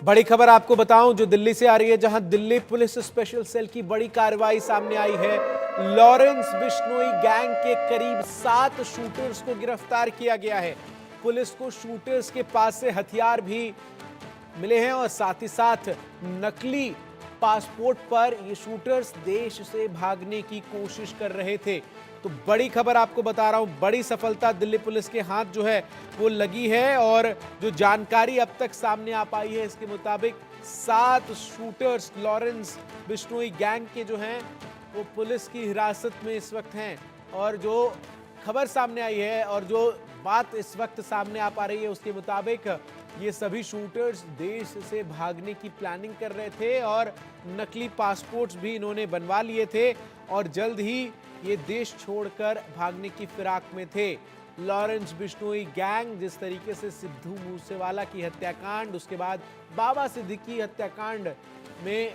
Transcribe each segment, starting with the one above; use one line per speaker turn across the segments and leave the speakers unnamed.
बड़ी खबर आपको बताऊं जो दिल्ली से आ रही है, जहां दिल्ली पुलिस स्पेशल सेल की बड़ी कार्रवाई सामने आई है। लॉरेंस बिश्नोई गैंग के करीब 7 शूटर्स को गिरफ्तार किया गया है। पुलिस को शूटर्स के पास से हथियार भी मिले हैं और साथ ही साथ नकली पासपोर्ट पर ये शूटर्स देश से भागने की कोशिश कर रहे थे। तो बड़ी खबर आपको बता रहा हूं, बड़ी सफलता दिल्ली पुलिस के हाथ जो है वो लगी है। और जो जानकारी अब तक सामने आ पाई है इसके मुताबिक 7 शूटर्स लॉरेंस बिश्नोई गैंग के जो हैं वो पुलिस की हिरासत में इस वक्त हैं। और जो खबर सामने आई है और जो बात इस वक्त सामने आ पा रही है उसके मुताबिक ये सभी शूटर्स देश से भागने की प्लानिंग कर रहे थे और नकली पासपोर्ट्स भी इन्होंने बनवा लिए थे और जल्द ही ये देश छोड़कर भागने की फिराक में थे। लॉरेंस बिश्नोई गैंग जिस तरीके से सिद्धू मूसेवाला की हत्याकांड, उसके बाद बाबा सिद्दीकी हत्याकांड में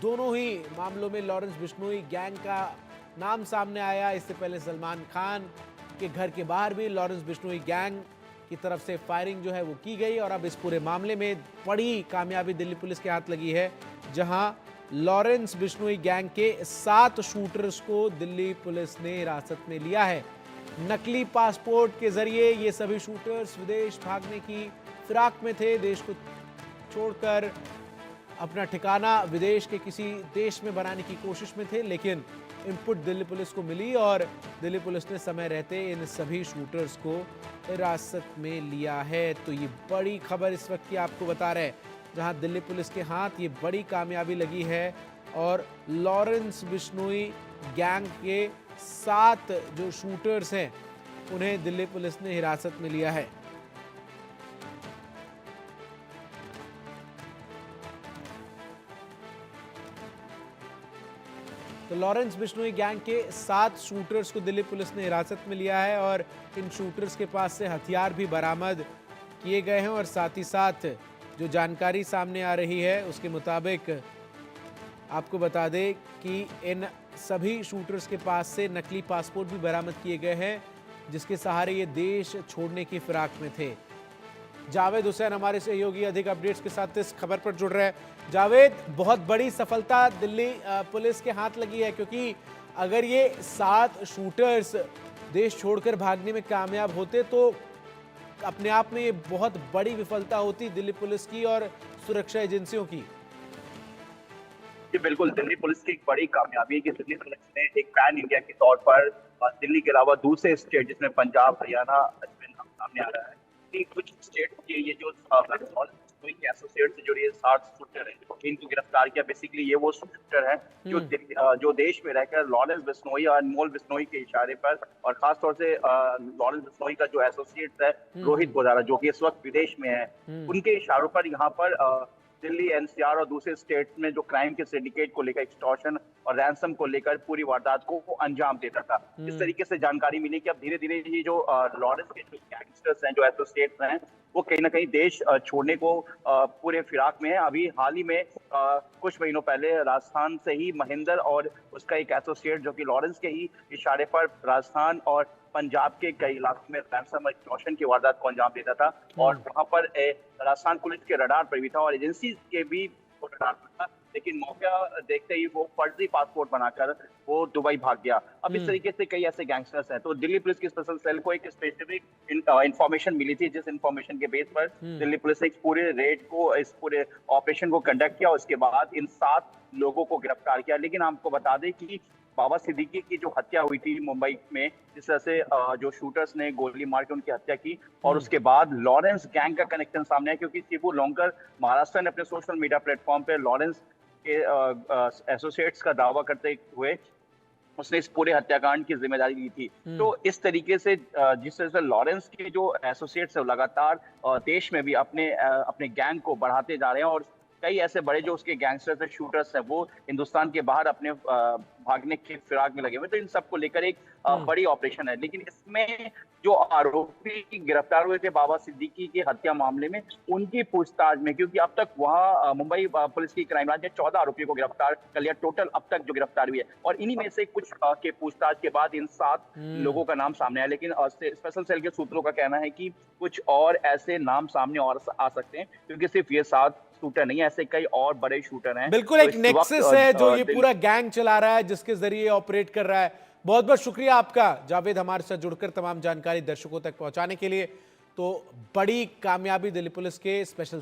दोनों ही मामलों में लॉरेंस बिश्नोई गैंग का नाम सामने आया। इससे पहले सलमान खान के घर के बाहर भी लॉरेंस बिश्नोई गैंग की तरफ से फायरिंग जो है वो की गई और अब इस पूरे मामले में बड़ी कामयाबी दिल्ली पुलिस के हाथ लगी है, जहां लॉरेंस बिश्नोई गैंग के 7 शूटर्स को दिल्ली पुलिस ने हिरासत में लिया है। नकली पासपोर्ट के जरिए ये सभी शूटर्स विदेश भागने की फिराक में थे, देश को छोड़कर अपना ठिकाना विदेश के किसी देश में बनाने की कोशिश में थे। लेकिन इनपुट दिल्ली पुलिस को मिली और दिल्ली पुलिस ने समय रहते इन सभी शूटर्स को हिरासत में लिया है। तो ये बड़ी खबर इस वक्त की आपको बता रहे हैं, जहां दिल्ली पुलिस के हाथ ये बड़ी कामयाबी लगी है और लॉरेंस बिश्नोई गैंग के 7 जो शूटर्स हैं उन्हें दिल्ली पुलिस ने हिरासत में लिया है। तो लॉरेंस बिश्नोई गैंग के 7 शूटर्स को दिल्ली पुलिस ने हिरासत में लिया है और इन शूटर्स के पास से हथियार भी बरामद किए गए हैं। और साथ ही साथ जो जानकारी सामने आ रही है उसके मुताबिक आपको बता दें कि इन सभी शूटर्स के पास से नकली पासपोर्ट भी बरामद किए गए हैं, जिसके सहारे ये देश छोड़ने की फिराक में थे। जावेद हुसैन हमारे सहयोगी अधिक अपडेट्स के साथ इस खबर पर जुड़ रहे हैं। जावेद, बहुत बड़ी सफलता दिल्ली पुलिस के हाथ लगी है, क्योंकि अगर ये 7 शूटर्स देश छोड़कर भागने में कामयाब होते तो अपने आप में ये बहुत बड़ी विफलता होती दिल्ली पुलिस की और सुरक्षा एजेंसियों की।
जी बिल्कुल, दिल्ली पुलिस की एक बड़ी कामयाबी है कि दिल्ली पुलिस ने एक पैन इंडिया के तौर पर दिल्ली के अलावा दूसरे स्टेट जिसमें पंजाब, हरियाणा, इसमें नाम सामने आ रहा है कि कुछ स्टेट के ये जो एसोसिएट से जुड़ी 60 शूटर हैं, इनको गिरफ्तार किया। बेसिकली ये वो शूटर हैं जो देश में रहकर लॉरेंस बिश्नोई और अनमोल बिश्नोई के इशारे पर और खास तौर से लॉरेंस बिश्नोई का जो एसोसिएट है रोहित गोदारा, जो कि इस वक्त विदेश में है, उनके इशारों पर यहाँ पर दिल्ली एनसीआर और दूसरे स्टेट में जो क्राइम के सिंडिकेट को लेकर, एक्सटॉर्शन और रैंसम को लेकर पूरी वारदात को अंजाम देता था। इस तरीके से जानकारी मिली कि अब धीरे धीरे ये जो लॉरेंस के जो गैंगस्टर्स हैं, जो एसोसिएट्स हैं, वो कहीं ना कहीं देश छोड़ने को पूरे फिराक में है। अभी हाल ही में कुछ महीनों पहले राजस्थान से ही महेंद्र और उसका एक एसोसिएट, जो कि लॉरेंस के ही इशारे पर राजस्थान और पंजाब के कई इलाकों में रैंसम और एक्सटॉर्शन की वारदात को अंजाम देता था और वहां पर राजस्थान पुलिस के रडार पर भी था और एजेंसी के भी रडार पर था। लेकिन मौका देखते ही वो फर्जी पासपोर्ट बनाकर वो दुबई भाग गया। अब इस तरीके से कई ऐसे गैंगस्टर्स हैं। तो दिल्ली पुलिस की स्पेशल सेल को एक स्पेसिफिक इंफॉर्मेशन मिली थी, जिस इंफॉर्मेशन के बेस पर दिल्ली पुलिस ने इस पूरे रेड को, इस पूरे ऑपरेशन को कंडक्ट किया। उसके बाद इन 7 लोगों को गिरफ्तार किया। लेकिन आपको बता दें कि बाबा सिद्दीकी की जो हत्या हुई थी मुंबई में, जिस तरह से जो शूटर्स ने गोली मार के उनकी हत्या की और उसके बाद लॉरेंस गैंग का कनेक्शन सामने आया, क्योंकि शिबू लोंगर महाराष्ट्र ने अपने सोशल मीडिया प्लेटफॉर्म पे लॉरेंस के एसोसिएट्स का दावा करते हुए उसने इस पूरे हत्याकांड की जिम्मेदारी ली थी। तो इस तरीके से जिस तरह से लॉरेंस के जो एसोसिएट्स है लगातार देश में भी अपने गैंग को बढ़ाते जा रहे हैं और कई ऐसे बड़े जो उसके गैंगस्टर्स है, शूटर्स हैं, वो हिंदुस्तान के बाहर अपने भागने की फिराक में लगे हुए। तो इन सबको लेकर एक बड़ी ऑपरेशन है। लेकिन इसमें जो आरोपी गिरफ्तार हुए थे बाबा सिद्दीकी की हत्या मामले में, उनकी पूछताछ में, क्योंकि अब तक वहां मुंबई पुलिस की क्राइम ब्रांच ने 14 आरोपियों को गिरफ्तार कर लिया टोटल अब तक जो गिरफ्तार हुई है, और इन्हीं में से कुछ के पूछताछ के बाद इन 7 लोगों का नाम सामने आया। लेकिन स्पेशल सेल के सूत्रों का कहना है कि कुछ और ऐसे नाम सामने और आ सकते हैं, क्योंकि सिर्फ ये 7 शूटर नहीं है, ऐसे कई और बड़े शूटर हैं।
बिल्कुल,
तो
एक
इस
नेक्सस
वक्त
है जो ये
दिल्ली
पूरा गैंग चला रहा है, जिसके जरिए ऑपरेट कर रहा है। बहुत बहुत शुक्रिया आपका जावेद, हमारे साथ जुड़कर तमाम जानकारी दर्शकों तक पहुंचाने के लिए। तो बड़ी कामयाबी दिल्ली पुलिस के स्पेशल सेल